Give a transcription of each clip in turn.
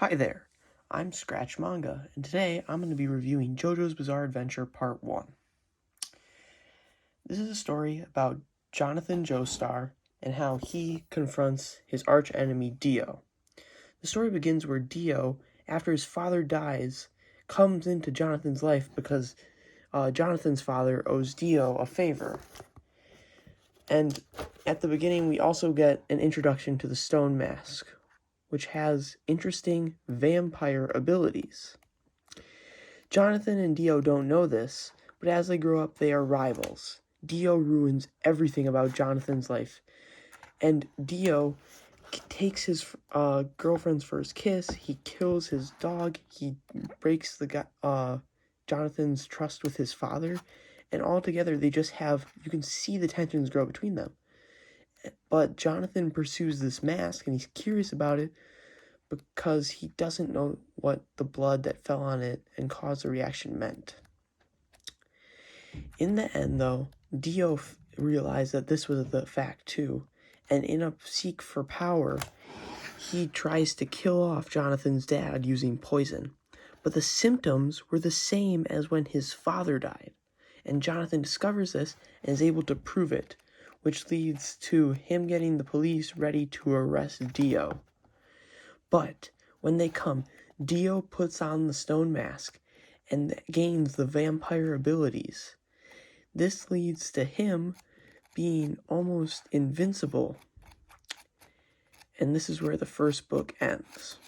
Hi there, I'm Scratch Manga, and today I'm going to be reviewing JoJo's Bizarre Adventure Part 1. This is a story about Jonathan Joestar and how he confronts his arch-enemy Dio. The story begins where Dio, after his father dies, comes into Jonathan's life because Jonathan's father owes Dio a favor. And at the beginning we also get an introduction to the Stone Mask, which has interesting vampire abilities. Jonathan and Dio don't know this, but as they grow up, they are rivals. Dio ruins everything about Jonathan's life, and Dio takes his girlfriend's first kiss, he kills his dog, he breaks Jonathan's trust with his father, and altogether they just have, you can see the tensions grow between them. But Jonathan pursues this mask, and he's curious about it, because he doesn't know what the blood that fell on it and caused the reaction meant. In the end, though, Dio realized that this was the fact too, and in a seek for power, he tries to kill off Jonathan's dad using poison. But the symptoms were the same as when his father died, and Jonathan discovers this and is able to prove it, which leads to him getting the police ready to arrest Dio. But when they come, Dio puts on the stone mask and gains the vampire abilities. This leads to him being almost invincible. And this is where the first book ends.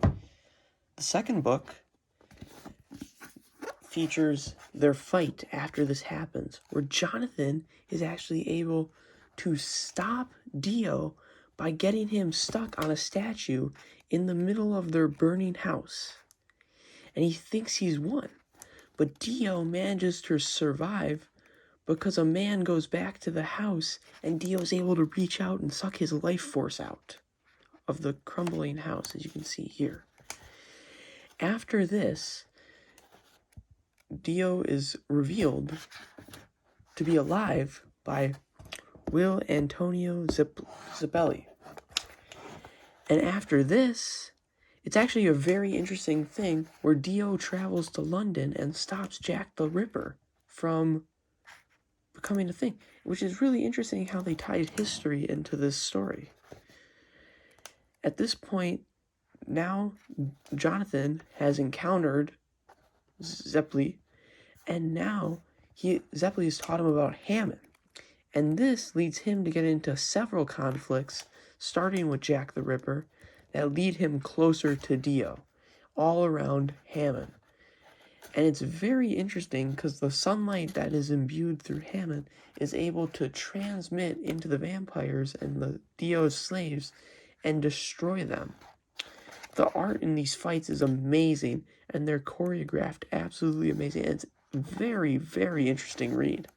The second book features their fight after this happens, where Jonathan is actually able to stop Dio by getting him stuck on a statue in the middle of their burning house. And he thinks he's won, but Dio manages to survive because a man goes back to the house and Dio is able to reach out and suck his life force out of the crumbling house, as you can see here. After this, Dio is revealed to be alive by Will Antonio Zibelli. And after this, it's actually a very interesting thing where Dio travels to London and stops Jack the Ripper from becoming a thing, which is really interesting how they tied history into this story. At this point, now Jonathan has encountered Zeppeli, and now Zeppeli has taught him about Hammond. And this leads him to get into several conflicts, starting with Jack the Ripper, that lead him closer to Dio, all around Hammond. And it's very interesting because the sunlight that is imbued through Hammond is able to transmit into the vampires and the Dio's slaves and destroy them. The art in these fights is amazing, and they're choreographed absolutely amazing. It's a very, very interesting read.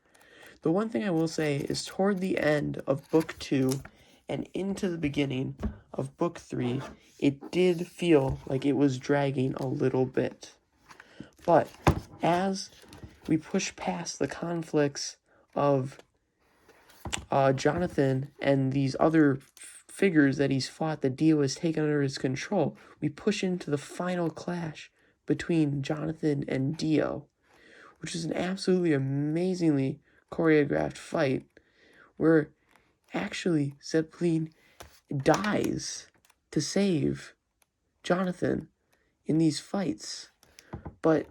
The one thing I will say is toward the end of Book 2 and into the beginning of Book 3, it did feel like it was dragging a little bit. But as we push past the conflicts of Jonathan and these other figures that he's fought that Dio has taken under his control, we push into the final clash between Jonathan and Dio, which is an absolutely amazingly choreographed fight where actually Zeppelin dies to save Jonathan in these fights. But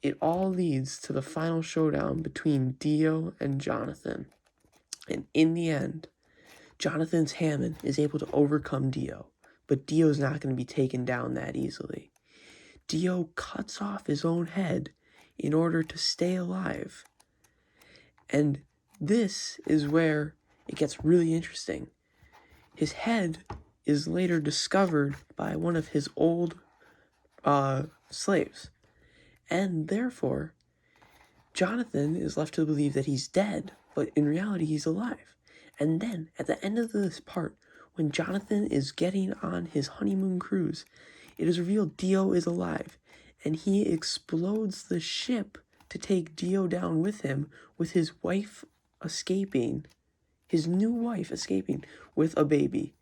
it all leads to the final showdown between Dio and Jonathan. And in the end, Jonathan's Hammond is able to overcome Dio, but Dio's not going to be taken down that easily. Dio cuts off his own head in order to stay alive. And this is where it gets really interesting. His head is later discovered by one of his old slaves. And therefore, Jonathan is left to believe that he's dead, but in reality he's alive. And then, at the end of this part, when Jonathan is getting on his honeymoon cruise, it is revealed Dio is alive, and he explodes the ship to take Dio down with him, with his wife escaping, his new wife escaping with a baby.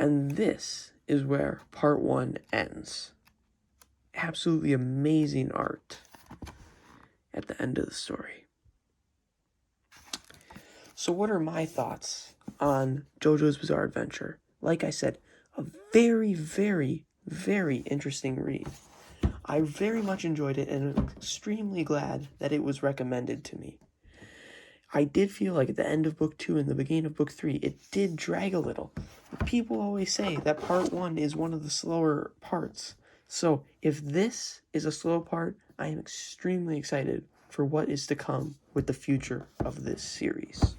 And this is where part 1 ends. Absolutely amazing art at the end of the story. So what are my thoughts on JoJo's Bizarre Adventure? Like I said, a very, very, very interesting read. I very much enjoyed it, and I'm extremely glad that it was recommended to me. I did feel like at the end of book 2 and the beginning of book 3, it did drag a little. People always say that part 1 is one of the slower parts. So if this is a slow part, I am extremely excited for what is to come with the future of this series.